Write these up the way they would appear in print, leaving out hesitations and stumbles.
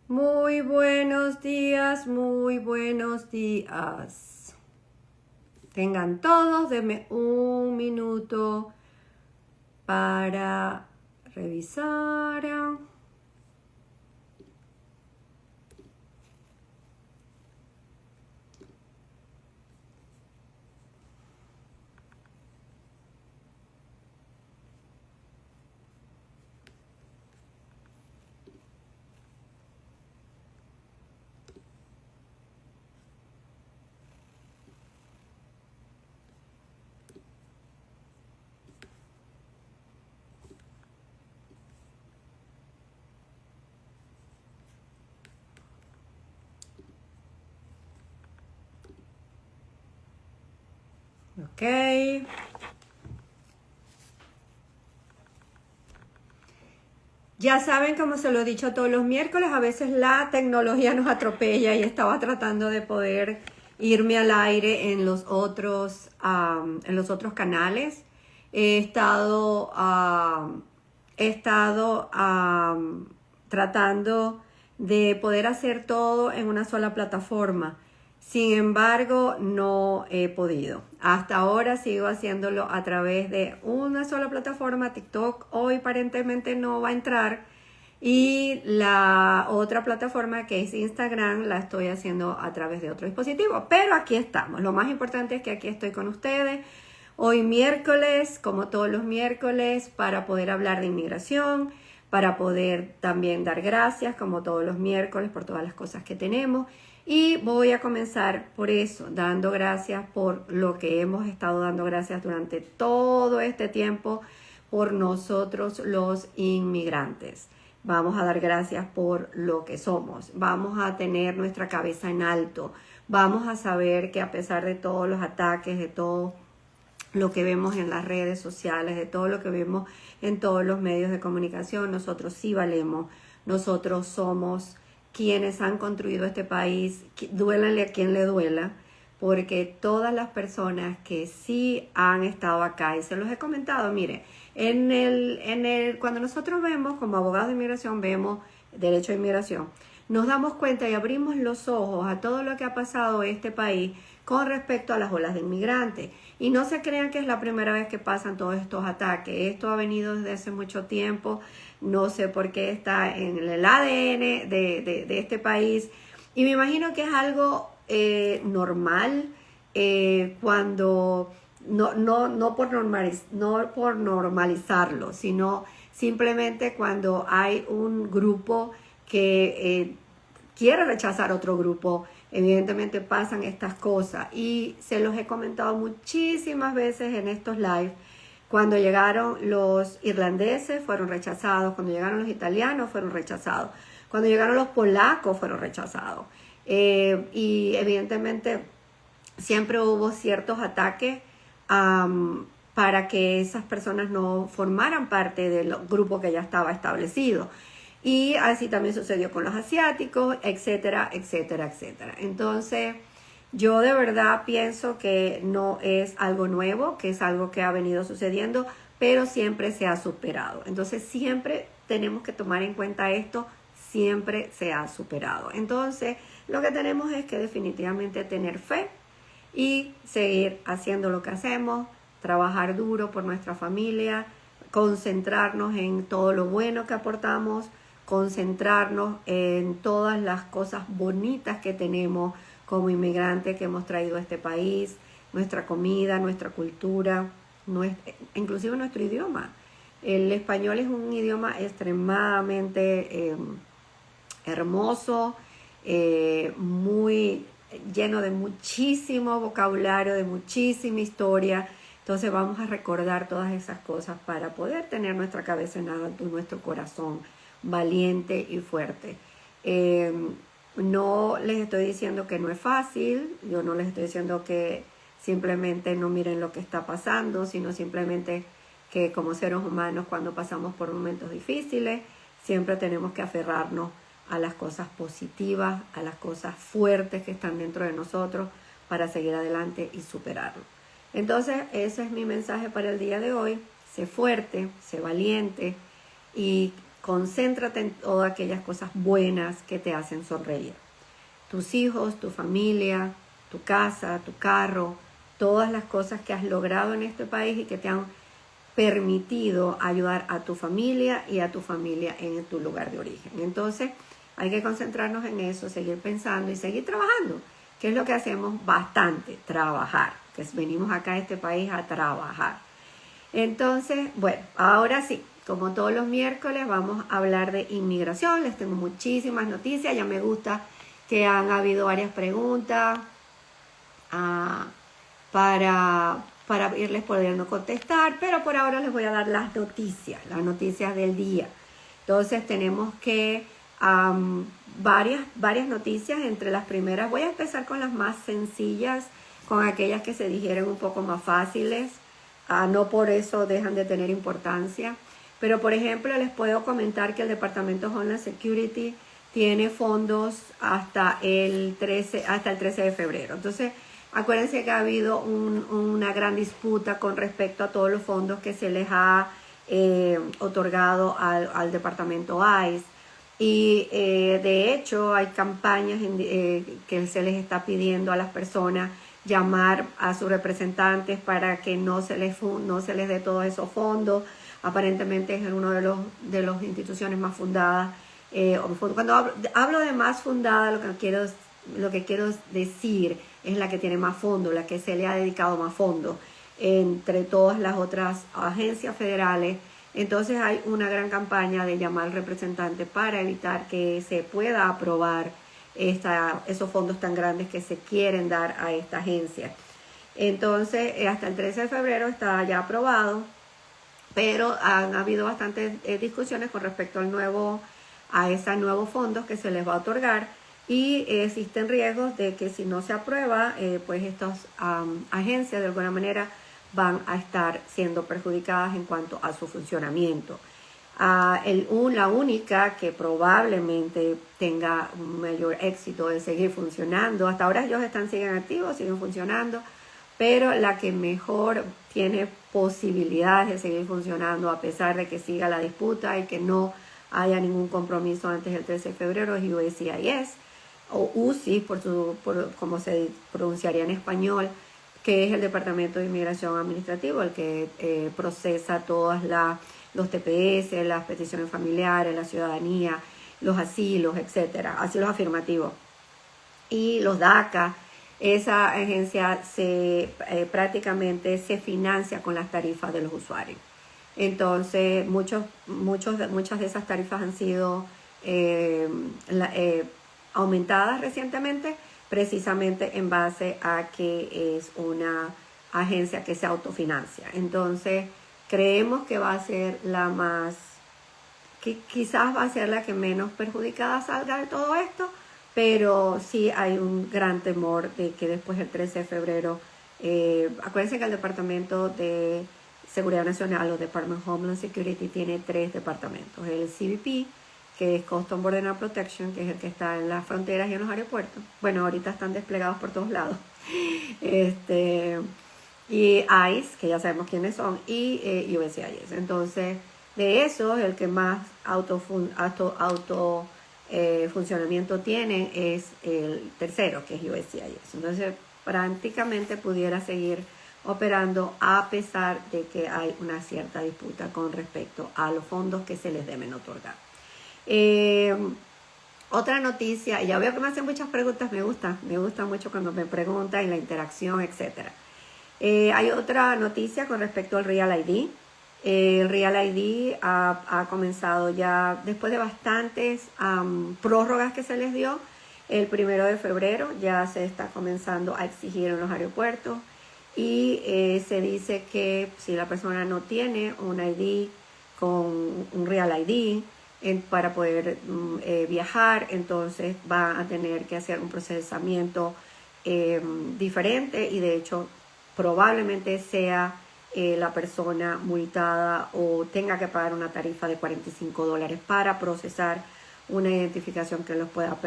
Muy buenos días, muy buenos días. Tengan todos, denme un minuto para revisar. Ok. Ya saben, como se lo he dicho todos los miércoles, a veces la tecnología nos atropella y estaba tratando de poder irme al aire en los otros canales. He estado, tratando de poder hacer todo en una sola plataforma. Sin embargo, no he podido. Hasta ahora sigo haciéndolo a través de una sola plataforma. TikTok hoy aparentemente no va a entrar. Y la otra plataforma, que es Instagram, la estoy haciendo a través de otro dispositivo. Pero aquí estamos. Lo más importante es que aquí estoy con ustedes. Hoy miércoles, como todos los miércoles, para poder hablar de inmigración, para poder también dar gracias, como todos los miércoles, por todas las cosas que tenemos. Y voy a comenzar por eso, dando gracias por lo que hemos estado dando gracias durante todo este tiempo por nosotros los inmigrantes. Vamos a dar gracias por lo que somos. Vamos a tener nuestra cabeza en alto. Vamos a saber que a pesar de todos los ataques, de todo lo que vemos en las redes sociales, de todo lo que vemos en todos los medios de comunicación, nosotros sí valemos. Nosotros somos quienes han construido este país, duélanle a quien le duela, porque todas las personas que sí han estado acá, y se los he comentado, mire, cuando nosotros vemos, como abogados de inmigración, vemos derecho a inmigración, nos damos cuenta y abrimos los ojos a todo lo que ha pasado en este país con respecto a las olas de inmigrantes. Y no se crean que es la primera vez que pasan todos estos ataques. Esto ha venido desde hace mucho tiempo. No sé por qué está en el ADN de este país. Y me imagino que es algo normal cuando no por normalizarlo, sino simplemente cuando hay un grupo que quiere rechazar otro grupo. Evidentemente pasan estas cosas y se los he comentado muchísimas veces en estos live. Cuando llegaron los irlandeses fueron rechazados, cuando llegaron los italianos fueron rechazados, cuando llegaron los polacos fueron rechazados. Y evidentemente siempre hubo ciertos ataques para que esas personas no formaran parte del grupo que ya estaba establecido. Y así también sucedió con los asiáticos, etcétera, etcétera, etcétera. Entonces, yo de verdad pienso que no es algo nuevo, que es algo que ha venido sucediendo, pero siempre se ha superado. Entonces, siempre tenemos que tomar en cuenta esto, siempre se ha superado. Entonces, lo que tenemos es que definitivamente tener fe y seguir haciendo lo que hacemos, trabajar duro por nuestra familia, concentrarnos en todo lo bueno que aportamos, concentrarnos en todas las cosas bonitas que tenemos como inmigrantes que hemos traído a este país, nuestra comida, nuestra cultura, inclusive nuestro idioma. El español es un idioma extremadamente hermoso, muy lleno de muchísimo vocabulario, de muchísima historia. Entonces vamos a recordar todas esas cosas para poder tener nuestra cabeza en alto, nuestro corazón valiente y fuerte. No les estoy diciendo que no es fácil, yo no les estoy diciendo que simplemente no miren lo que está pasando, sino simplemente que como seres humanos cuando pasamos por momentos difíciles, siempre tenemos que aferrarnos a las cosas positivas, a las cosas fuertes que están dentro de nosotros para seguir adelante y superarlo. Entonces, ese es mi mensaje para el día de hoy. Sé fuerte, sé valiente y concéntrate en todas aquellas cosas buenas que te hacen sonreír. Tus hijos, tu familia, tu casa, tu carro, todas las cosas que has logrado en este país y que te han permitido ayudar a tu familia y a tu familia en tu lugar de origen. Entonces, hay que concentrarnos en eso, seguir pensando y seguir trabajando, que es lo que hacemos bastante, trabajar, que venimos acá a este país a trabajar. Entonces, bueno, ahora sí, como todos los miércoles vamos a hablar de inmigración. Les tengo muchísimas noticias, ya me gusta que han habido varias preguntas para irles pudiendo contestar, pero por ahora les voy a dar las noticias del día. Entonces tenemos que varias noticias. Entre las primeras voy a empezar con las más sencillas, con aquellas que se dijeron un poco más fáciles. No por eso dejan de tener importancia, pero por ejemplo les puedo comentar que el Departamento de Homeland Security tiene fondos hasta el 13 de febrero. Entonces, acuérdense que ha habido una gran disputa con respecto a todos los fondos que se les ha otorgado al Departamento ICE. Y de hecho hay campañas que se les está pidiendo a las personas llamar a sus representantes para que no se les dé todos esos fondos. Aparentemente es una de las instituciones más fundadas. Cuando hablo de más fundada, lo que quiero decir es la que tiene más fondos, la que se le ha dedicado más fondos entre todas las otras agencias federales. Entonces hay una gran campaña de llamar al representante para evitar que se pueda aprobar esos fondos tan grandes que se quieren dar a esta agencia. Entonces hasta el 13 de febrero está ya aprobado, pero han habido bastantes discusiones con respecto a esos nuevos fondos que se les va a otorgar, y existen riesgos de que si no se aprueba, pues estas agencias de alguna manera van a estar siendo perjudicadas en cuanto a su funcionamiento. La única que probablemente tenga un mayor éxito de seguir funcionando, hasta ahora ellos siguen activos, siguen funcionando, pero la que mejor tiene posibilidades de seguir funcionando a pesar de que siga la disputa y que no haya ningún compromiso antes del 13 de febrero es USCIS, o UCI como se pronunciaría en español, que es el Departamento de Inmigración Administrativo, el que procesa todos los TPS, las peticiones familiares, la ciudadanía, los asilos, etcétera, asilos afirmativos, y los DACA. Esa agencia prácticamente se financia con las tarifas de los usuarios. Entonces, muchas de esas tarifas han sido aumentadas recientemente, precisamente en base a que es una agencia que se autofinancia. Entonces, creemos que va a ser quizás va a ser la que menos perjudicada salga de todo esto, pero sí hay un gran temor de que después del 13 de febrero, acuérdense que el Departamento de Seguridad Nacional, o Department of Homeland Security, tiene 3 departamentos: el CBP, que es Customs Border and Protection, que es el que está en las fronteras y en los aeropuertos. Bueno, ahorita están desplegados por todos lados. Y ICE, que ya sabemos quiénes son, y USCIS. Entonces, de eso, el que más funcionamiento tiene es el tercero, que es USCIS. Entonces, prácticamente pudiera seguir operando a pesar de que hay una cierta disputa con respecto a los fondos que se les deben otorgar. Otra noticia, ya veo que me hacen muchas preguntas, me gusta mucho cuando me preguntan y la interacción, etcétera. Hay otra noticia con respecto al Real ID. El Real ID ha comenzado ya, después de bastantes prórrogas que se les dio, el 1 de febrero ya se está comenzando a exigir en los aeropuertos, y se dice que si la persona no tiene un ID con un Real ID para poder viajar, entonces va a tener que hacer un procesamiento diferente, y de hecho probablemente sea la persona multada o tenga que pagar una tarifa de $45 para procesar una identificación que los pueda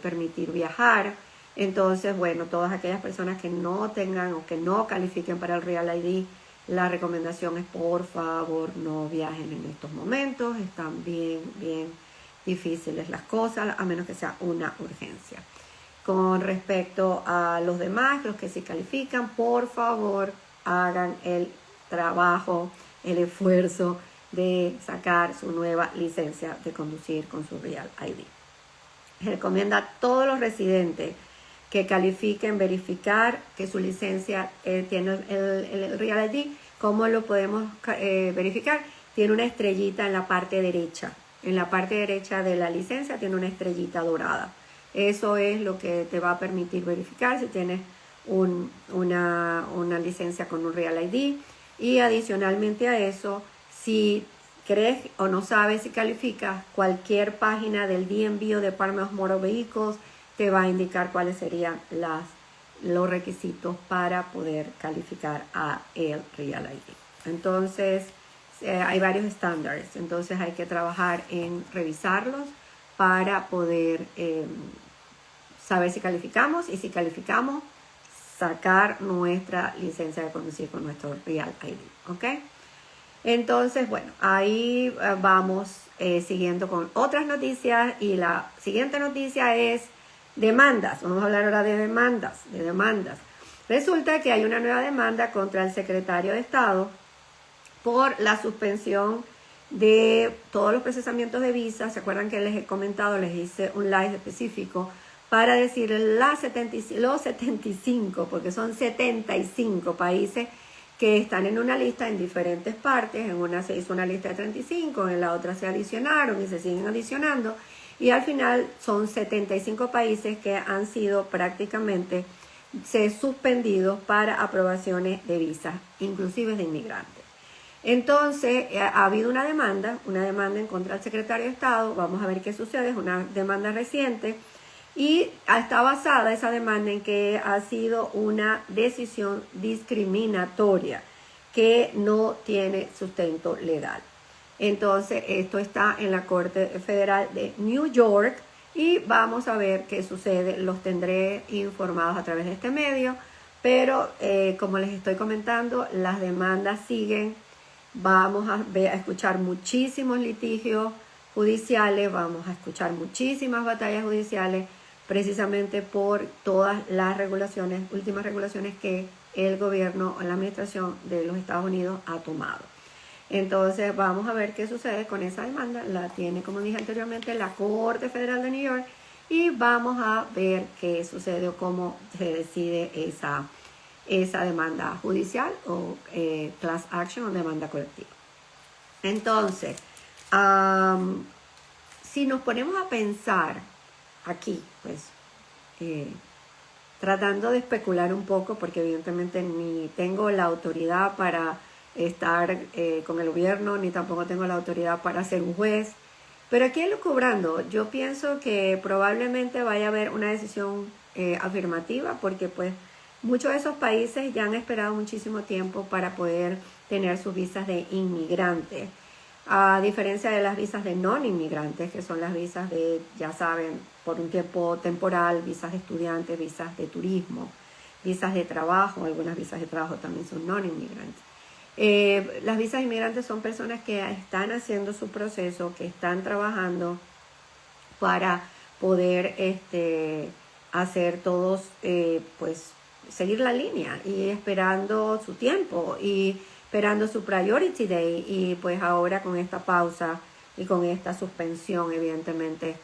permitir viajar. Entonces, bueno, todas aquellas personas que no tengan o que no califiquen para el Real ID La recomendación es por favor no viajen en estos momentos, están bien difíciles las cosas, a menos que sea una urgencia. Con respecto a los demás, los que sí califican, por favor hagan el trabajo, el esfuerzo de sacar su nueva licencia de conducir con su Real ID. Recomienda a todos los residentes que califiquen verificar que su licencia tiene el Real ID. ¿Cómo lo podemos verificar? Tiene una estrellita en la parte derecha. En la parte derecha de la licencia tiene una estrellita dorada. Eso es lo que te va a permitir verificar si tienes una licencia con un Real ID. Y adicionalmente a eso, si crees o no sabes si calificas, cualquier página del DMV o Department of Motor Vehicles te va a indicar cuáles serían los requisitos para poder calificar a el Real ID. Entonces, hay varios estándares, entonces hay que trabajar en revisarlos para poder saber si calificamos, y si calificamos, sacar nuestra licencia de conducir con nuestro Real ID, ¿ok? Entonces, bueno, ahí vamos siguiendo con otras noticias, y la siguiente noticia es demandas. Vamos a hablar ahora de demandas. Resulta que hay una nueva demanda contra el secretario de Estado por la suspensión de todos los procesamientos de visas. ¿Se acuerdan que les he comentado, les hice un live específico para decir los 75, porque son 75 países que están en una lista en diferentes partes? En una se hizo una lista de 35, en la otra se adicionaron y se siguen adicionando, y al final son 75 países que han sido prácticamente suspendidos para aprobaciones de visas, inclusive de inmigrantes. Entonces, ha habido una demanda en contra del secretario de Estado. Vamos a ver qué sucede. Es una demanda reciente y está basada esa demanda en que ha sido una decisión discriminatoria que no tiene sustento legal. Entonces, esto está en la Corte Federal de New York y vamos a ver qué sucede. Los tendré informados a través de este medio, pero como les estoy comentando, las demandas siguen. Vamos a escuchar muchísimos litigios judiciales, vamos a escuchar muchísimas batallas judiciales, precisamente por todas las últimas regulaciones que el gobierno o la administración de los Estados Unidos ha tomado. Entonces vamos a ver qué sucede con esa demanda. La tiene, como dije anteriormente, la Corte Federal de New York, y vamos a ver qué sucede o cómo se decide esa demanda judicial o class action o demanda colectiva. Entonces, si nos ponemos a pensar aquí, pues tratando de especular un poco, porque evidentemente ni tengo la autoridad para estar con el gobierno, ni tampoco tengo la autoridad para ser un juez, pero aquí elucubrando, yo pienso que probablemente vaya a haber una decisión afirmativa, porque pues muchos de esos países ya han esperado muchísimo tiempo para poder tener sus visas de inmigrantes, a diferencia de las visas de non-inmigrantes, que son las visas de, ya saben, por un tiempo temporal, visas de estudiantes, visas de turismo, visas de trabajo. Algunas visas de trabajo también son non-inmigrantes. Las visas de inmigrantes son personas que están haciendo su proceso, que están trabajando para poder hacer todos, pues, seguir la línea y esperando su tiempo y esperando su priority day. Y pues ahora con esta pausa y con esta suspensión, evidentemente,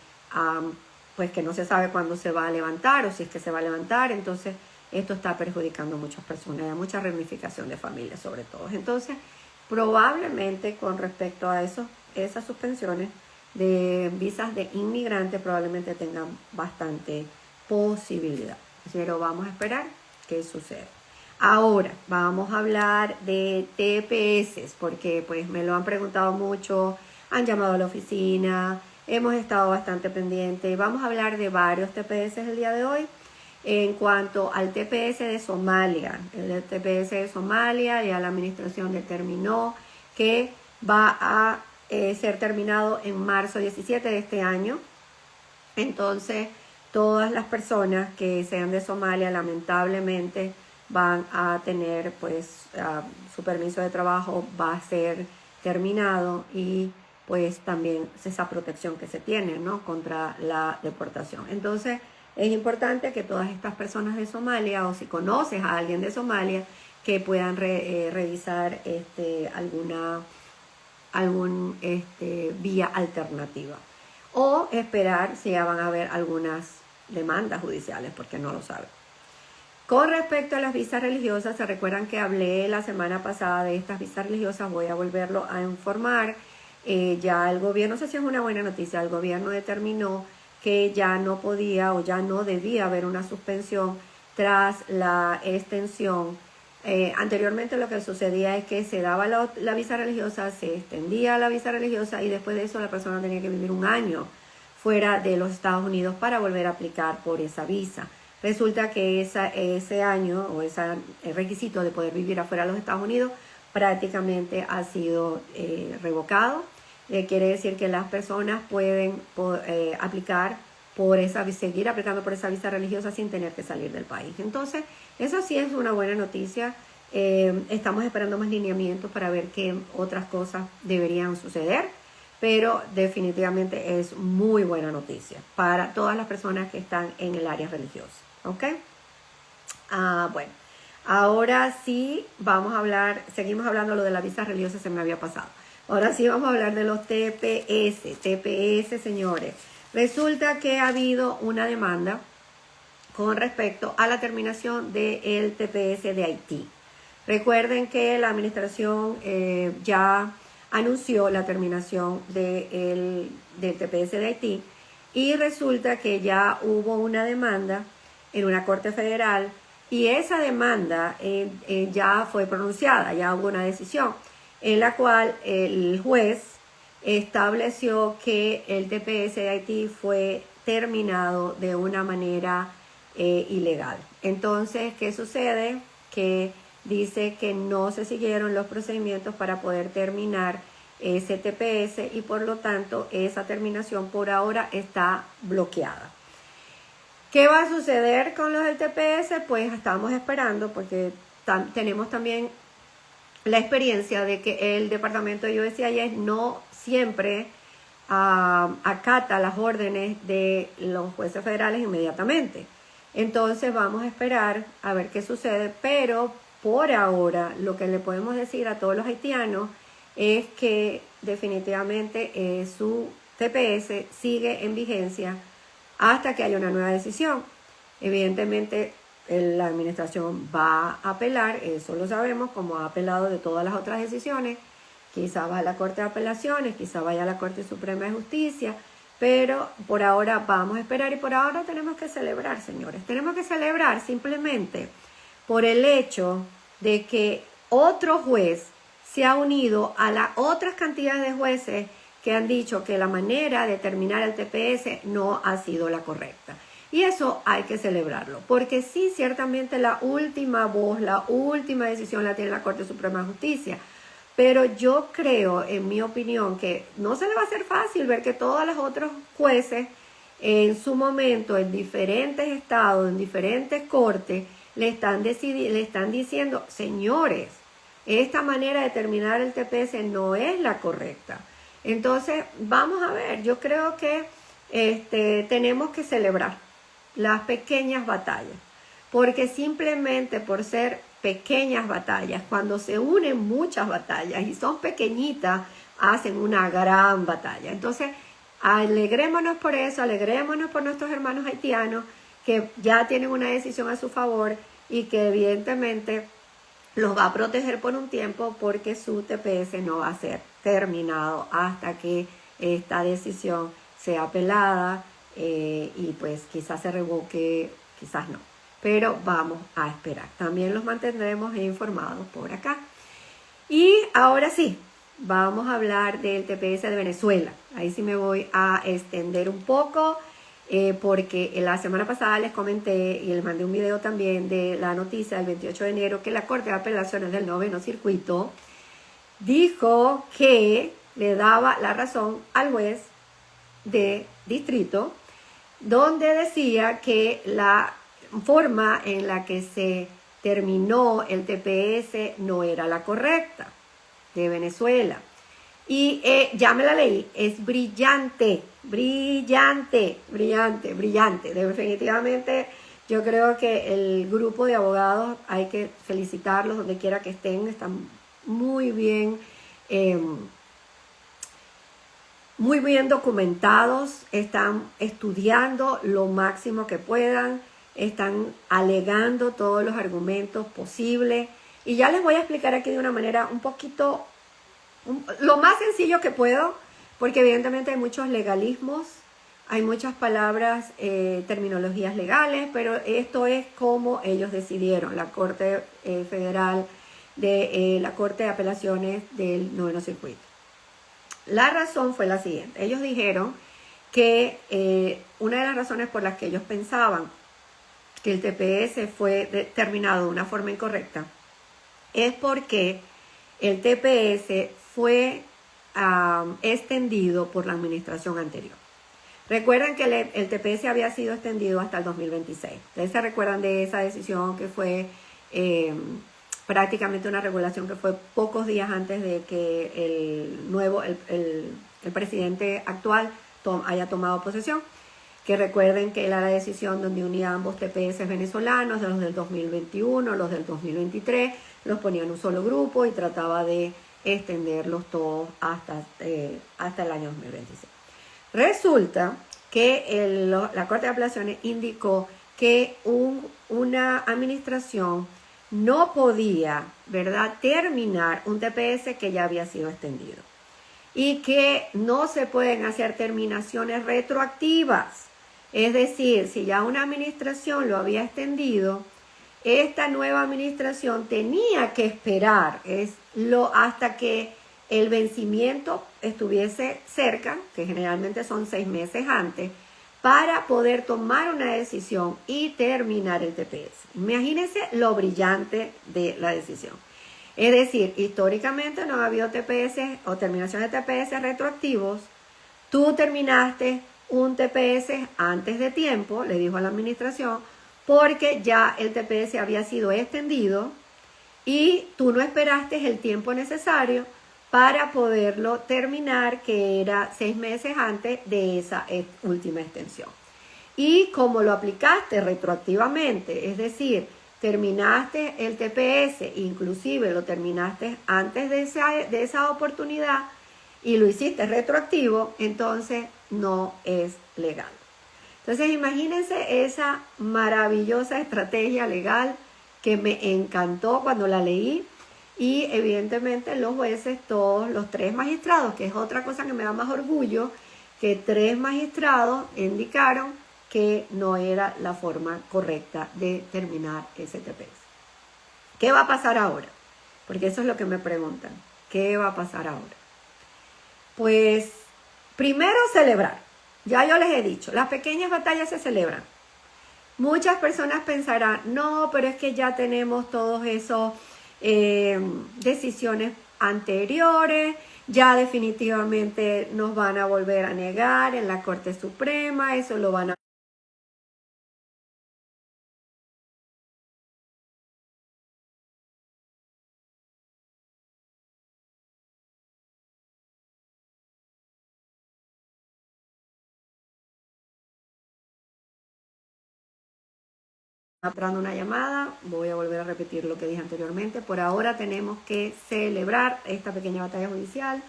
pues que no se sabe cuándo se va a levantar o si es que se va a levantar, entonces esto está perjudicando a muchas personas, hay mucha ramificación de familias sobre todo. Entonces, probablemente con respecto a esas suspensiones de visas de inmigrantes, probablemente tengan bastante posibilidad. Pero vamos a esperar qué sucede. Ahora, vamos a hablar de TPS, porque pues me lo han preguntado mucho, han llamado a la oficina, hemos estado bastante pendientes. Vamos a hablar de varios TPS el día de hoy. En cuanto al TPS de Somalia, el TPS de Somalia, ya la administración determinó que va a ser terminado en marzo 17 de este año. Entonces, todas las personas que sean de Somalia, lamentablemente, van a tener, pues, su permiso de trabajo va a ser terminado y pues también esa protección que se tiene, ¿no?, contra la deportación. Entonces, es importante que todas estas personas de Somalia, o si conoces a alguien de Somalia, que puedan revisar algún vía alternativa. O esperar si ya van a haber algunas demandas judiciales, porque no lo saben. Con respecto a las visas religiosas, se recuerdan que hablé la semana pasada de estas visas religiosas, voy a volverlo a informar. Ya el gobierno, no sé si es una buena noticia, el gobierno determinó que ya no podía o ya no debía haber una suspensión tras la extensión. Anteriormente lo que sucedía es que se daba la visa religiosa, se extendía la visa religiosa y después de eso la persona tenía que vivir un año fuera de los Estados Unidos para volver a aplicar por esa visa. Resulta que ese año o ese requisito de poder vivir afuera de los Estados Unidos prácticamente ha sido revocado. Quiere decir que las personas pueden aplicar por seguir aplicando por esa visa religiosa sin tener que salir del país. Entonces, eso sí es una buena noticia. Estamos esperando más lineamientos para ver qué otras cosas deberían suceder, pero definitivamente es muy buena noticia para todas las personas que están en el área religiosa. ¿Ok? Bueno, ahora sí vamos a hablar, seguimos hablando lo de la visa religiosa, se me había pasado. Ahora sí vamos a hablar de los TPS. TPS, señores. Resulta que ha habido una demanda con respecto a la terminación del TPS de Haití. Recuerden que la administración ya anunció la terminación del TPS de Haití y resulta que ya hubo una demanda en una corte federal y esa demanda ya fue pronunciada, ya hubo una decisión en la cual el juez estableció que el TPS de Haití fue terminado de una manera ilegal. Entonces, ¿qué sucede? Que dice que no se siguieron los procedimientos para poder terminar ese TPS y por lo tanto esa terminación por ahora está bloqueada. ¿Qué va a suceder con los del TPS? Pues estamos esperando porque tenemos también la experiencia de que el departamento de USCIS no siempre acata las órdenes de los jueces federales inmediatamente. Entonces vamos a esperar a ver qué sucede, pero por ahora lo que le podemos decir a todos los haitianos es que definitivamente su TPS sigue en vigencia hasta que haya una nueva decisión. Evidentemente la administración va a apelar, eso lo sabemos, como ha apelado de todas las otras decisiones. Quizá va a la Corte de Apelaciones, quizá vaya a la Corte Suprema de Justicia, pero por ahora vamos a esperar y por ahora tenemos que celebrar, señores. Tenemos que celebrar simplemente por el hecho de que otro juez se ha unido a las otras cantidades de jueces que han dicho que la manera de terminar el TPS no ha sido la correcta. Y eso hay que celebrarlo, porque sí, ciertamente la última voz, la última decisión la tiene la Corte Suprema de Justicia. Pero yo creo, en mi opinión, que no se le va a hacer fácil ver que todos los otros jueces en su momento, en diferentes estados, en diferentes cortes, le están diciendo, señores, esta manera de terminar el TPS no es la correcta. Entonces, vamos a ver, yo creo que tenemos que celebrar las pequeñas batallas, porque simplemente por ser pequeñas batallas, cuando se unen muchas batallas y son pequeñitas, hacen una gran batalla. Entonces, alegrémonos por eso, alegrémonos por nuestros hermanos haitianos que ya tienen una decisión a su favor y que evidentemente los va a proteger por un tiempo porque su TPS no va a ser terminado hasta que esta decisión sea apelada y pues quizás se revoque, quizás no. Pero vamos a esperar. También los mantendremos informados por acá. Y ahora sí, vamos a hablar del TPS de Venezuela. Ahí sí me voy a extender un poco porque la semana pasada les comenté y les mandé un video también de la noticia del 28 de enero que la Corte de Apelaciones del Noveno Circuito dijo que le daba la razón al juez de distrito donde decía que la forma en la que se terminó el TPS no era la correcta de Venezuela. Y ya me la leí, es brillante, brillante, brillante, brillante. Definitivamente yo creo que el grupo de abogados hay que felicitarlos donde quiera que están muy bien documentados, están estudiando lo máximo que puedan, están alegando todos los argumentos posibles. Y ya les voy a explicar aquí de una manera un poquito, lo más sencillo que puedo, porque evidentemente hay muchos legalismos, hay muchas palabras, terminologías legales, pero esto es como ellos decidieron, la Corte Federal de la Corte de Apelaciones del Noveno Circuito. La razón fue la siguiente. Ellos dijeron que una de las razones por las que ellos pensaban que el TPS fue determinado de una forma incorrecta es porque el TPS fue extendido por la administración anterior. Recuerden que el TPS había sido extendido hasta el 2026. Ustedes se recuerdan de esa decisión que fue prácticamente una regulación que fue pocos días antes de que el presidente actual haya tomado posesión. Que recuerden que era la decisión donde unía ambos TPS venezolanos, los del 2021, los del 2023, los ponía en un solo grupo y trataba de extenderlos todos hasta el año 2026. Resulta que la Corte de Apelaciones indicó que una administración no podía, ¿verdad?, terminar un TPS que ya había sido extendido y que no se pueden hacer terminaciones retroactivas. Es decir, si ya una administración lo había extendido, esta nueva administración tenía que esperar hasta que el vencimiento estuviese cerca, que generalmente son 6 meses antes, para poder tomar una decisión y terminar el TPS. Imagínense lo brillante de la decisión. Es decir, históricamente no ha habido TPS o terminaciones de TPS retroactivos. Tú terminaste un TPS antes de tiempo, le dijo a la administración, porque ya el TPS había sido extendido y tú no esperaste el tiempo necesario para poderlo terminar, que era 6 meses antes de esa última extensión. Y como lo aplicaste retroactivamente, es decir, terminaste el TPS, inclusive lo terminaste antes de esa oportunidad y lo hiciste retroactivo, entonces no es legal. Entonces imagínense esa maravillosa estrategia legal que me encantó cuando la leí. Y evidentemente los jueces, todos los 3 magistrados, que es otra cosa que me da más orgullo, que 3 magistrados indicaron que no era la forma correcta de terminar ese TPS. ¿Qué va a pasar ahora? Porque eso es lo que me preguntan. ¿Qué va a pasar ahora? Pues primero celebrar. Ya yo les he dicho, las pequeñas batallas se celebran. Muchas personas pensarán, no, pero es que ya tenemos todos esos decisiones anteriores, ya definitivamente nos van a volver a negar en la Corte Suprema, eso lo van a entrando una llamada, voy a volver a repetir lo que dije anteriormente. Por ahora tenemos que celebrar esta pequeña batalla judicial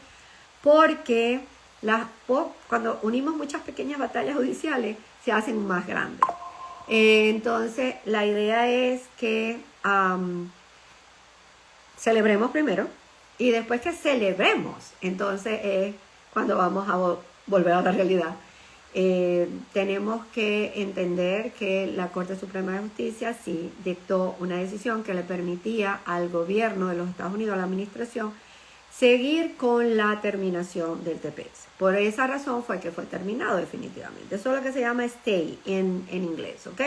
porque cuando unimos muchas pequeñas batallas judiciales se hacen más grandes. Entonces la idea es que celebremos primero y después que celebremos, entonces es cuando vamos a volver a la realidad. Tenemos que entender que la Corte Suprema de Justicia sí dictó una decisión que le permitía al gobierno de los Estados Unidos, a la administración, seguir con la terminación del TPS. Por esa razón fue que fue terminado definitivamente. Eso es lo que se llama stay en inglés, ¿ok?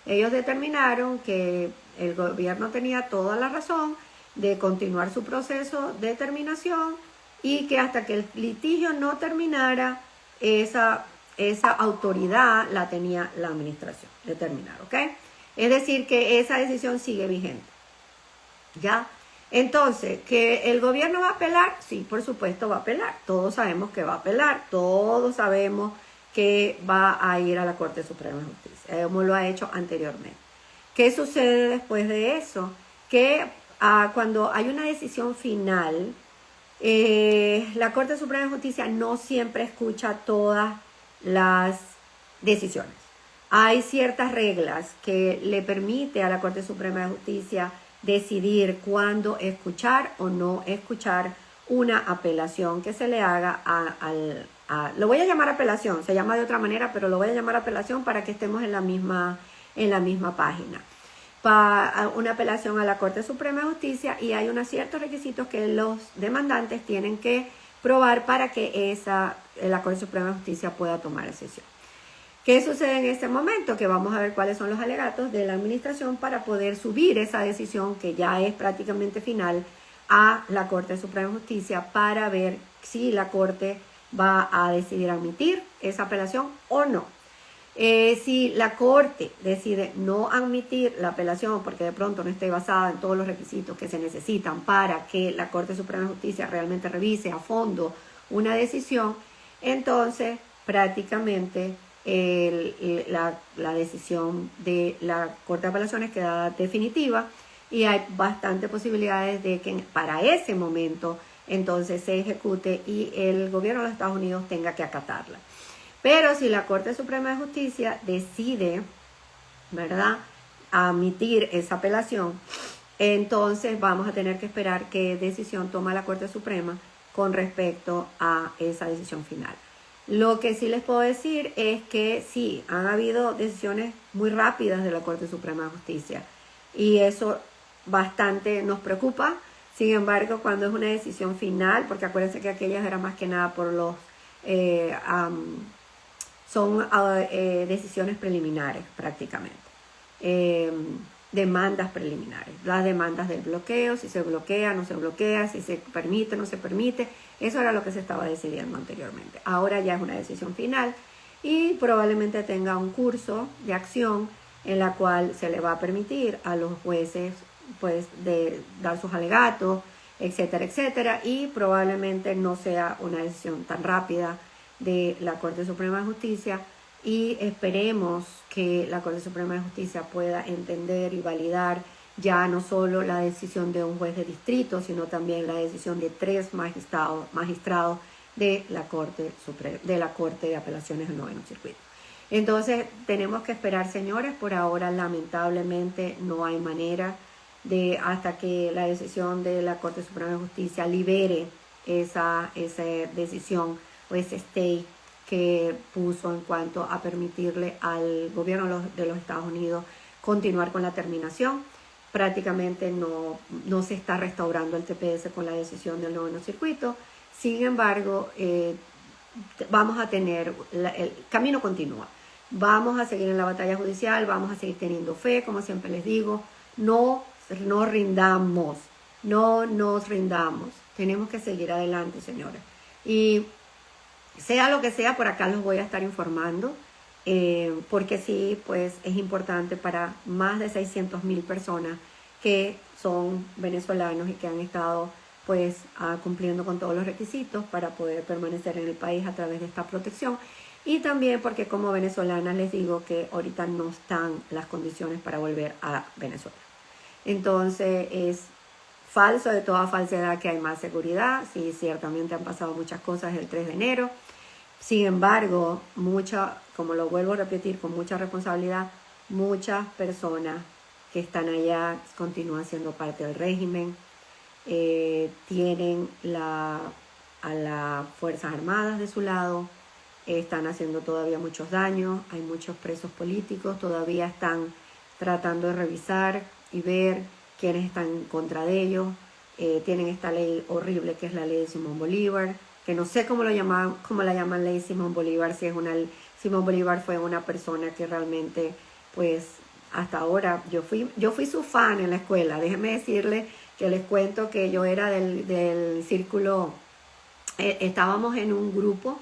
Ellos determinaron que el gobierno tenía toda la razón de continuar su proceso de terminación y que hasta que el litigio no terminara, esa autoridad la tenía la administración de terminar, ¿ok? Es decir, que esa decisión sigue vigente. ¿Ya? Entonces, ¿que el gobierno va a apelar? Sí, por supuesto va a apelar. Todos sabemos que va a apelar. Todos sabemos que va a ir a la Corte Suprema de Justicia, como lo ha hecho anteriormente. ¿Qué sucede después de eso? Que cuando hay una decisión final, la Corte Suprema de Justicia no siempre escucha todas las decisiones. Hay ciertas reglas que le permite a la Corte Suprema de Justicia decidir cuándo escuchar o no escuchar una apelación que se le haga lo voy a llamar apelación, se llama de otra manera, pero lo voy a llamar apelación para que estemos en la misma página. Para una apelación a la Corte Suprema de Justicia, y hay unos ciertos requisitos que los demandantes tienen que probar para que la Corte Suprema de Justicia pueda tomar decisión. ¿Qué sucede en este momento? Que vamos a ver cuáles son los alegatos de la administración para poder subir esa decisión, que ya es prácticamente final, a la Corte Suprema de Justicia para ver si la Corte va a decidir admitir esa apelación o no. Si la Corte decide no admitir la apelación porque de pronto no esté basada en todos los requisitos que se necesitan para que la Corte Suprema de Justicia realmente revise a fondo una decisión, entonces prácticamente la decisión de la Corte de Apelaciones queda definitiva y hay bastantes posibilidades de que para ese momento entonces se ejecute y el gobierno de los Estados Unidos tenga que acatarla. Pero si la Corte Suprema de Justicia decide, ¿verdad?, admitir esa apelación, entonces vamos a tener que esperar qué decisión toma la Corte Suprema con respecto a esa decisión final. Lo que sí les puedo decir es que sí, han habido decisiones muy rápidas de la Corte Suprema de Justicia y eso bastante nos preocupa. Sin embargo, cuando es una decisión final, porque acuérdense que aquellas eran más que nada por los... son decisiones preliminares prácticamente, demandas preliminares, las demandas del bloqueo, si se bloquea, no se bloquea, si se permite, no se permite, eso era lo que se estaba decidiendo anteriormente. Ahora ya es una decisión final y probablemente tenga un curso de acción en la cual se le va a permitir a los jueces pues de dar sus alegatos, etcétera, etcétera, y probablemente no sea una decisión tan rápida de la Corte Suprema de Justicia y esperemos que la Corte Suprema de Justicia pueda entender y validar ya no solo la decisión de un juez de distrito, sino también la decisión de 3 magistrados de la Corte de Apelaciones del Noveno Circuito. Entonces tenemos que esperar, señores. Por ahora lamentablemente no hay manera de, hasta que la decisión de la Corte Suprema de Justicia libere esa decisión o ese stay que puso en cuanto a permitirle al gobierno de los Estados Unidos continuar con la terminación. Prácticamente no se está restaurando el TPS con la decisión del noveno circuito. Sin embargo, vamos a tener, el camino continúa. Vamos a seguir en la batalla judicial, vamos a seguir teniendo fe, como siempre les digo. No rindamos, no nos rindamos. Tenemos que seguir adelante, señores. Y sea lo que sea, por acá los voy a estar informando, porque sí, pues es importante para más de 600,000 personas que son venezolanos y que han estado pues cumpliendo con todos los requisitos para poder permanecer en el país a través de esta protección. Y también porque como venezolana les digo que ahorita no están las condiciones para volver a Venezuela. Entonces es falso de toda falsedad que hay más seguridad. Sí, ciertamente han pasado muchas cosas el 3 de enero. Sin embargo, como lo vuelvo a repetir con mucha responsabilidad, muchas personas que están allá continúan siendo parte del régimen, tienen a las Fuerzas Armadas de su lado, están haciendo todavía muchos daños, hay muchos presos políticos, todavía están tratando de revisar y ver quiénes están en contra de ellos, tienen esta ley horrible que es la ley de Simón Bolívar, que no sé cómo la llaman ley Simón Bolívar, si es Simón Bolívar fue una persona que realmente, pues, hasta ahora, yo fui su fan en la escuela. Déjenme decirles que les cuento que yo era del círculo, estábamos en un grupo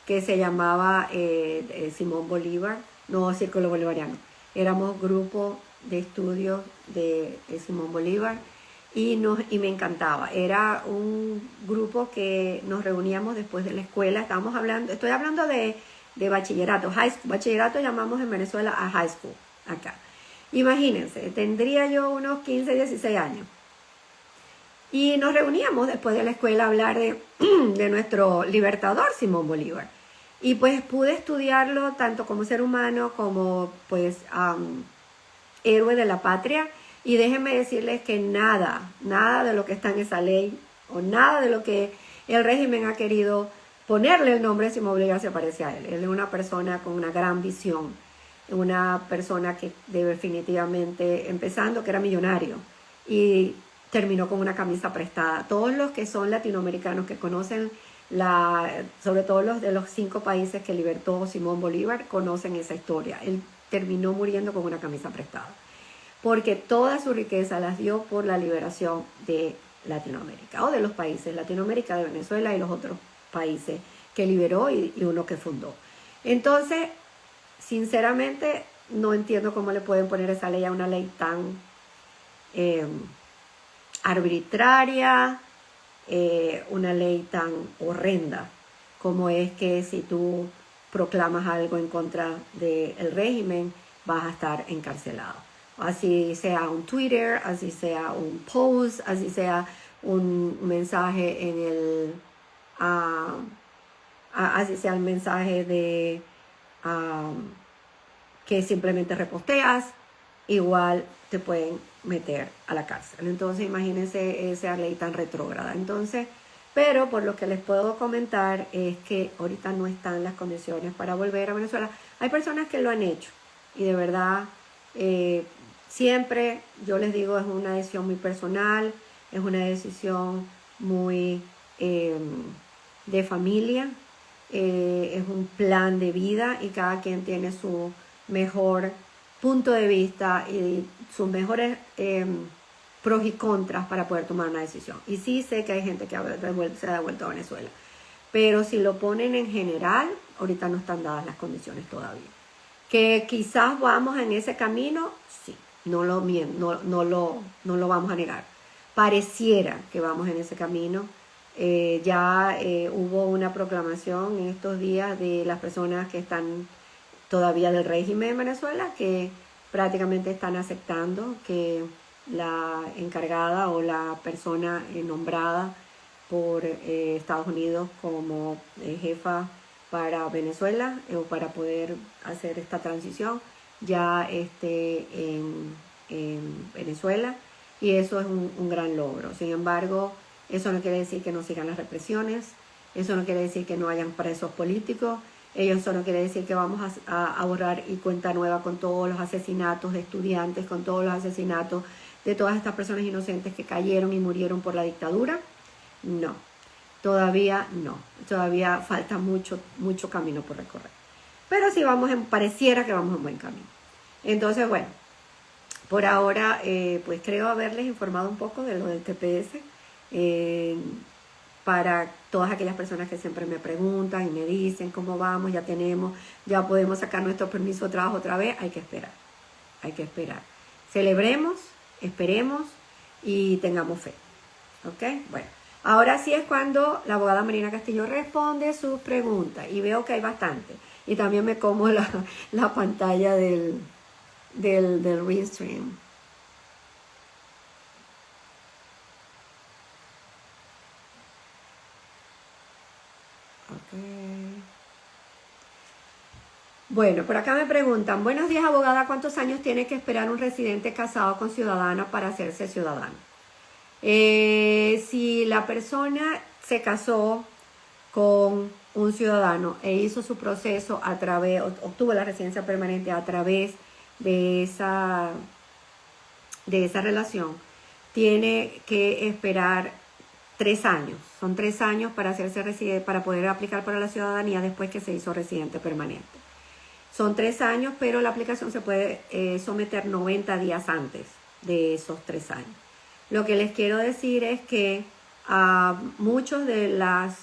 que se llamaba Simón Bolívar, no Círculo Bolivariano, éramos grupo de estudios de Simón Bolívar y me encantaba. Era un grupo que nos reuníamos después de la escuela. Estoy hablando de bachillerato, high school. Bachillerato llamamos en Venezuela a high school, acá. Imagínense, tendría yo unos 15, 16 años. Y nos reuníamos después de la escuela a hablar de nuestro libertador, Simón Bolívar. Y pues pude estudiarlo tanto como ser humano como pues héroe de la patria. Y déjenme decirles que nada de lo que está en esa ley o nada de lo que el régimen ha querido ponerle el nombre de Simón Bolívar se parece a él. Él es una persona con una gran visión, una persona que definitivamente, empezando que era millonario y terminó con una camisa prestada. Todos los que son latinoamericanos que conocen, sobre todo los de los 5 países que libertó Simón Bolívar, conocen esa historia. Él terminó muriendo con una camisa prestada, porque toda su riqueza las dio por la liberación de Latinoamérica, o de los países, Latinoamérica, de Venezuela y los otros países que liberó y uno que fundó. Entonces, sinceramente, no entiendo cómo le pueden poner esa ley a una ley tan arbitraria, una ley tan horrenda como es que si tú proclamas algo en contra del régimen, vas a estar encarcelado. Así sea un Twitter, así sea un post, así sea un mensaje en el... así sea el mensaje de que simplemente reposteas, igual te pueden meter a la cárcel. Entonces imagínense esa ley tan retrógrada. Entonces, pero por lo que les puedo comentar es que ahorita no están las condiciones para volver a Venezuela. Hay personas que lo han hecho y de verdad siempre, yo les digo, es una decisión muy personal, es una decisión muy de familia, es un plan de vida y cada quien tiene su mejor punto de vista y sus mejores pros y contras para poder tomar una decisión. Y sí sé que hay gente que se ha devuelto a Venezuela, pero si lo ponen en general, ahorita no están dadas las condiciones todavía. Que quizás vamos en ese camino, sí, no lo vamos a negar. Pareciera que vamos en ese camino. Ya hubo una proclamación en estos días de las personas que están todavía del régimen de Venezuela, que prácticamente están aceptando que la encargada o la persona nombrada por Estados Unidos como jefa para Venezuela o para poder hacer esta transición ya esté en Venezuela, y eso es un gran logro. Sin embargo, eso no quiere decir que no sigan las represiones, eso no quiere decir que no hayan presos políticos, eso no quiere decir que vamos a borrar y cuenta nueva con todos los asesinatos de estudiantes, con todos los asesinatos de todas estas personas inocentes que cayeron y murieron por la dictadura. No, todavía no, todavía falta mucho camino por recorrer. Pero sí pareciera que vamos en buen camino. Entonces, bueno, por ahora, pues creo haberles informado un poco de lo del TPS. Para todas aquellas personas que siempre me preguntan y me dicen cómo vamos, ya podemos sacar nuestro permiso de trabajo otra vez. Hay que esperar. Celebremos, esperemos y tengamos fe. ¿Ok? Bueno, ahora sí es cuando la abogada Marina Castillo responde sus preguntas y veo que hay bastante. Y también me como la pantalla del Restream. Bueno, por acá me preguntan, buenos días abogada, ¿cuántos años tiene que esperar un residente casado con ciudadana para hacerse ciudadano? Si la persona se casó con un ciudadano e hizo su proceso obtuvo la residencia permanente a través de esa relación, tiene que esperar 3 años. Son 3 años para hacerse residente, para poder aplicar para la ciudadanía después que se hizo residente permanente. Son 3 años, pero la aplicación se puede someter 90 días antes de esos 3 años. Lo que les quiero decir es que muchas de las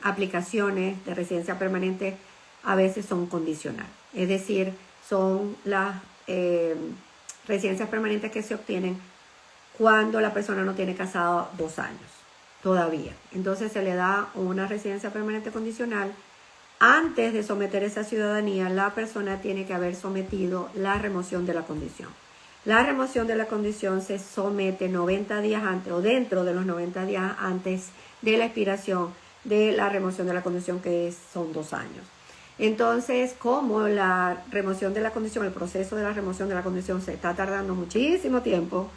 aplicaciones de residencia permanente a veces son condicionales. Es decir, son las residencias permanentes que se obtienen cuando la persona no tiene casado 2 años todavía. Entonces se le da una residencia permanente condicional. Antes de someter esa ciudadanía, la persona tiene que haber sometido la remoción de la condición. La remoción de la condición se somete 90 días antes o dentro de los 90 días antes de la expiración de la remoción de la condición, que son 2 años. Entonces, como la remoción de la condición, el proceso de la remoción de la condición se está tardando muchísimo tiempo,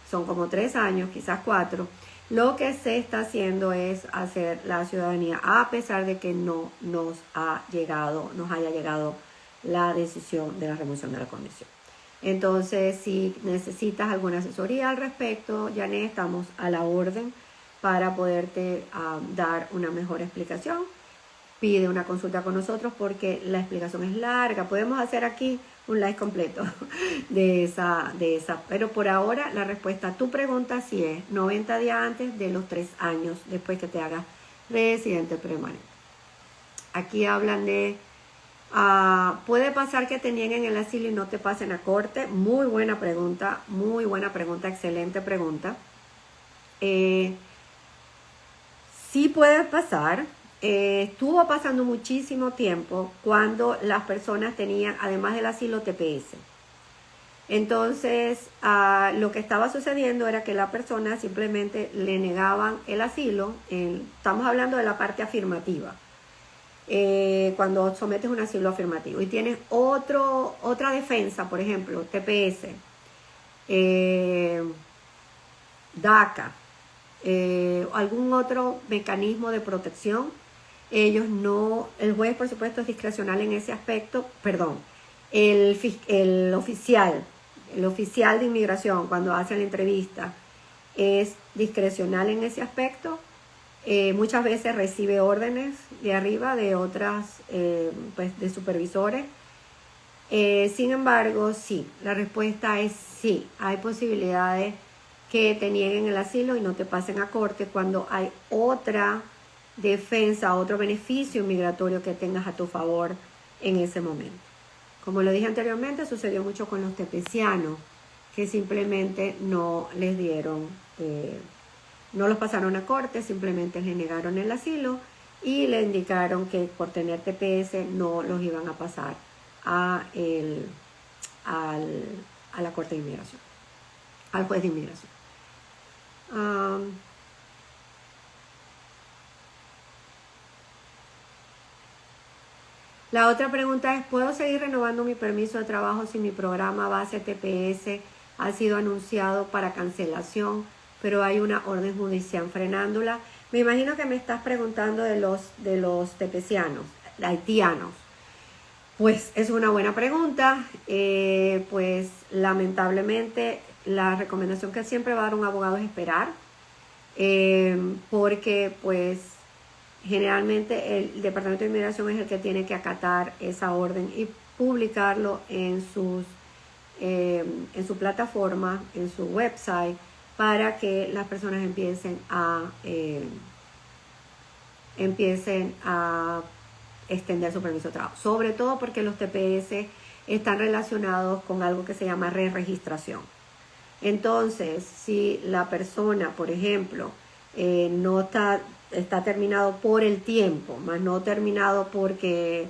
son como 3 años, quizás 4, lo que se está haciendo es hacer la ciudadanía, a pesar de que no nos haya llegado la decisión de la remoción de la condición. Entonces, si necesitas alguna asesoría al respecto, Janet, estamos a la orden para poderte dar una mejor explicación. Pide una consulta con nosotros porque la explicación es larga. Podemos hacer aquí un live completo de esa. Pero por ahora la respuesta a tu pregunta sí es 90 días antes de los 3 años después que te hagas residente permanente. Aquí hablan de, puede pasar que te nieguen el asilo y no te pasen a corte. Muy buena pregunta, excelente pregunta. Sí puede pasar. Estuvo pasando muchísimo tiempo cuando las personas tenían, además del asilo, TPS. Entonces, lo que estaba sucediendo era que la persona simplemente le negaban el asilo. Estamos hablando de la parte afirmativa. Cuando sometes un asilo afirmativo y tienes otra defensa, por ejemplo, TPS, DACA, algún otro mecanismo de protección, el juez por supuesto es discrecional en ese aspecto, el oficial de inmigración cuando hace la entrevista es discrecional en ese aspecto. Muchas veces recibe órdenes de arriba de otras, de supervisores. Sin embargo, sí, la respuesta es sí, hay posibilidades que te nieguen el asilo y no te pasen a corte cuando hay otra defensa, otro beneficio migratorio que tengas a tu favor en ese momento. Como lo dije anteriormente, sucedió mucho con los tepecianos, que simplemente no les dieron, no los pasaron a corte, simplemente les negaron el asilo y le indicaron que por tener TPS no los iban a pasar a la corte de inmigración, al juez de inmigración. La otra pregunta es, ¿puedo seguir renovando mi permiso de trabajo si mi programa base TPS ha sido anunciado para cancelación, pero hay una orden judicial frenándola? Me imagino que me estás preguntando de los tepecianos, haitianos. Pues es una buena pregunta. Pues lamentablemente la recomendación que siempre va a dar un abogado es esperar, porque pues generalmente el Departamento de Inmigración es el que tiene que acatar esa orden y publicarlo en su plataforma, en su website, para que las personas empiecen a extender su permiso de trabajo. Sobre todo porque los TPS están relacionados con algo que se llama re-registración. Entonces, si la persona, por ejemplo, no está terminado por el tiempo, más no terminado porque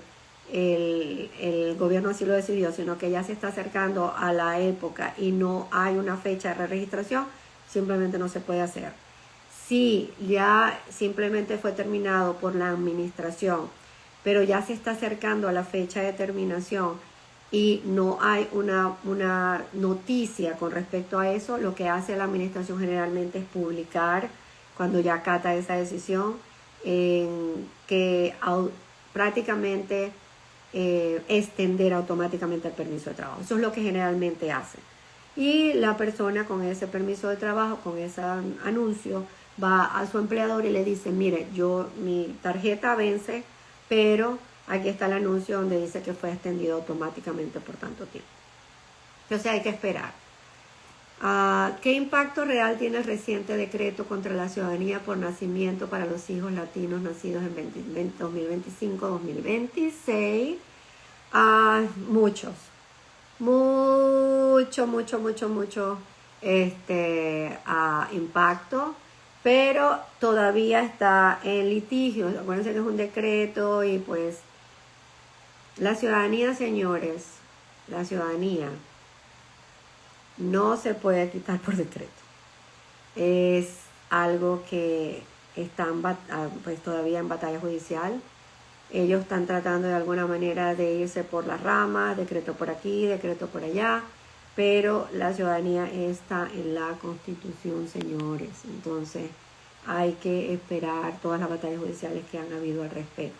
el gobierno así lo decidió, sino que ya se está acercando a la época y no hay una fecha de re-registración, simplemente no se puede hacer. Si ya simplemente fue terminado por la administración, pero ya se está acercando a la fecha de terminación y no hay una noticia con respecto a eso, lo que hace la administración generalmente es publicar, cuando ya acata esa decisión, que prácticamente extender automáticamente el permiso de trabajo. Eso es lo que generalmente hace. Y la persona con ese permiso de trabajo, con ese anuncio, va a su empleador y le dice, mire, mi tarjeta vence, pero aquí está el anuncio donde dice que fue extendido automáticamente por tanto tiempo. Entonces hay que esperar. ¿Qué impacto real tiene el reciente decreto contra la ciudadanía por nacimiento para los hijos latinos nacidos en 2025-2026? Mucho. impacto, pero todavía está en litigio. Acuérdense que es un decreto y pues la ciudadanía, señores, la ciudadanía no se puede quitar por decreto. Es algo que está pues todavía en batalla judicial. Ellos están tratando de alguna manera de irse por las ramas, decreto por aquí, decreto por allá, pero la ciudadanía está en la Constitución, señores. Entonces hay que esperar todas las batallas judiciales que han habido al respecto.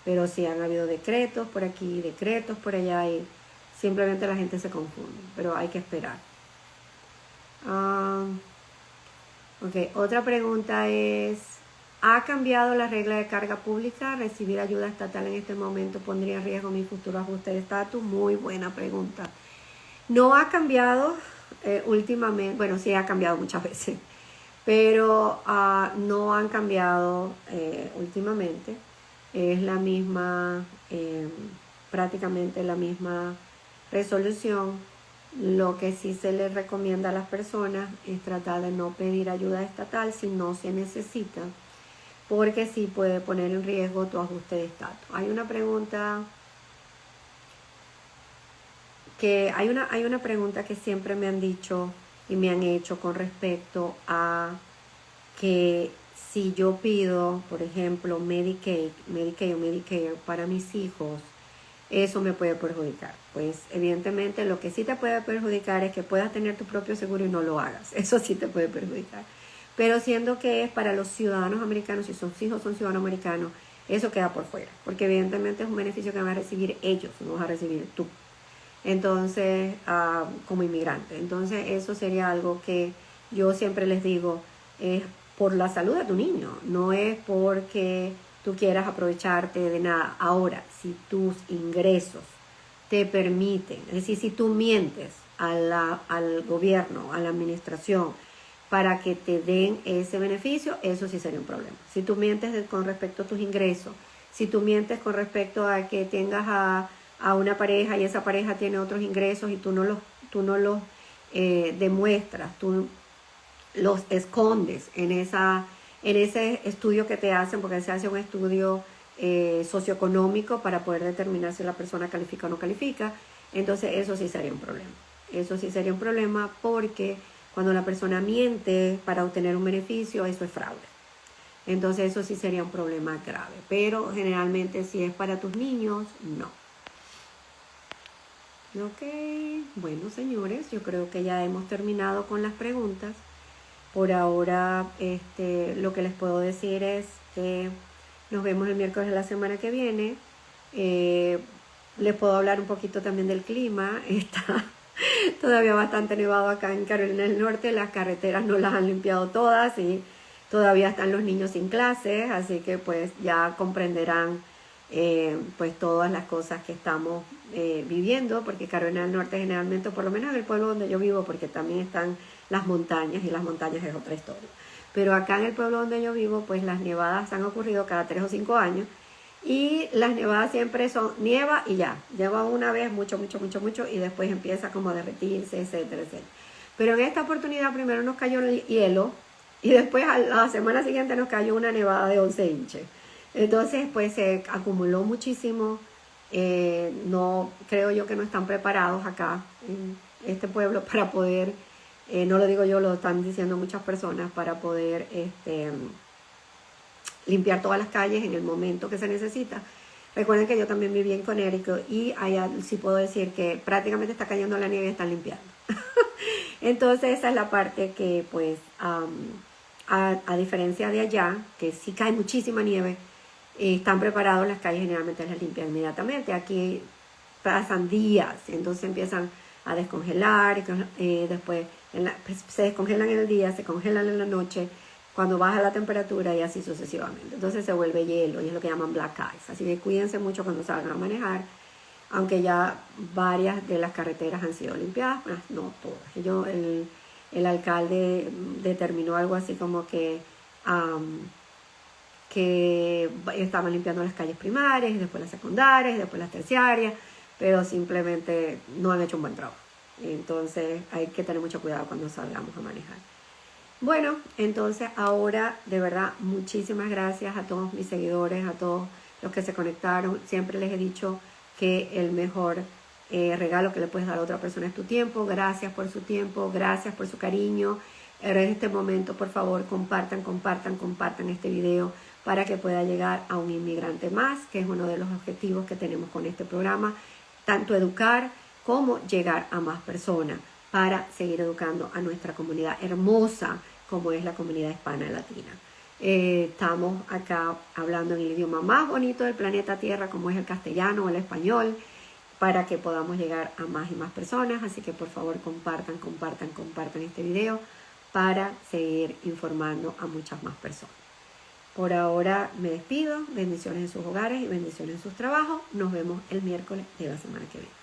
Pero sí han habido decretos por aquí, decretos por allá y simplemente la gente se confunde, pero hay que esperar. Ok, otra pregunta es, ¿ha cambiado la regla de carga pública? ¿Recibir ayuda estatal en este momento pondría en riesgo mi futuro ajuste de estatus? Muy buena pregunta. No ha cambiado últimamente, bueno, sí ha cambiado muchas veces, pero no han cambiado últimamente. Es la misma, prácticamente la misma resolución. Lo que sí se les recomienda a las personas es tratar de no pedir ayuda estatal si no se necesita, porque sí puede poner en riesgo tu ajuste de estatus. Hay una pregunta hay una pregunta que siempre me han dicho y me han hecho con respecto a que si yo pido, por ejemplo, Medicaid o Medicare para mis hijos, eso me puede perjudicar. Pues evidentemente lo que sí te puede perjudicar es que puedas tener tu propio seguro y no lo hagas. Eso sí te puede perjudicar. Pero siendo que es para los ciudadanos americanos, si sus hijos son ciudadanos americanos, eso queda por fuera. Porque evidentemente es un beneficio que van a recibir ellos, no vas a recibir tú. Entonces, como inmigrante. Entonces eso sería algo que yo siempre les digo, es por la salud de tu niño, no es porque tú quieras aprovecharte de nada. Ahora, si tus ingresos te permiten, es decir, si tú mientes al gobierno, a la administración, para que te den ese beneficio, eso sí sería un problema. Si tú mientes con respecto a tus ingresos, si tú mientes con respecto a que tengas a una pareja y esa pareja tiene otros ingresos y tú no los demuestras, tú los escondes en ese estudio que te hacen, porque se hace un estudio socioeconómico para poder determinar si la persona califica o no califica, entonces eso sí sería un problema. Eso sí sería un problema porque cuando la persona miente para obtener un beneficio, eso es fraude. Entonces eso sí sería un problema grave, pero generalmente si es para tus niños, no. Ok, bueno señores, yo creo que ya hemos terminado con las preguntas. Por ahora, lo que les puedo decir es que nos vemos el miércoles de la semana que viene. Les puedo hablar un poquito también del clima. Está todavía bastante nevado acá en Carolina del Norte. Las carreteras no las han limpiado todas y todavía están los niños sin clases. Así que pues ya comprenderán pues todas las cosas que estamos viviendo, porque Carolina del Norte generalmente, por lo menos en el pueblo donde yo vivo, porque también están las montañas y las montañas es otra historia, pero acá en el pueblo donde yo vivo pues las nevadas han ocurrido cada 3 o 5 años y las nevadas siempre son nieva y ya, lleva una vez mucho y después empieza como a derretirse, etcétera, etcétera. Pero en esta oportunidad primero nos cayó el hielo y después a la semana siguiente nos cayó una nevada de 11 inches. Entonces, pues se acumuló muchísimo. No creo yo que no están preparados acá en este pueblo para poder, no lo digo yo, lo están diciendo muchas personas, para poder limpiar todas las calles en el momento que se necesita. Recuerden que yo también viví en Connecticut y allá sí puedo decir que prácticamente está cayendo la nieve y están limpiando. Entonces esa es la parte que pues a diferencia de allá, que sí cae muchísima nieve, están preparados, las calles generalmente las limpian inmediatamente. Aquí pasan días, entonces empiezan a descongelar, después pues, se descongelan en el día, se congelan en la noche, cuando baja la temperatura y así sucesivamente. Entonces se vuelve hielo y es lo que llaman black ice. Así que cuídense mucho cuando salgan a manejar, aunque ya varias de las carreteras han sido limpiadas, no todas. El alcalde determinó algo así como que estaban limpiando las calles primarias, y después las secundarias, y después las terciarias, pero simplemente no han hecho un buen trabajo. Entonces hay que tener mucho cuidado cuando salgamos a manejar. Bueno, entonces ahora de verdad muchísimas gracias a todos mis seguidores, a todos los que se conectaron. Siempre les he dicho que el mejor regalo que le puedes dar a otra persona es tu tiempo. Gracias por su tiempo, gracias por su cariño. En este momento, por favor, compartan este video para que pueda llegar a un inmigrante más, que es uno de los objetivos que tenemos con este programa, tanto educar como llegar a más personas para seguir educando a nuestra comunidad hermosa como es la comunidad hispana y latina. Estamos acá hablando en el idioma más bonito del planeta Tierra, como es el castellano o el español, para que podamos llegar a más y más personas. Así que por favor compartan este video para seguir informando a muchas más personas. Por ahora me despido. Bendiciones en sus hogares y bendiciones en sus trabajos. Nos vemos el miércoles de la semana que viene.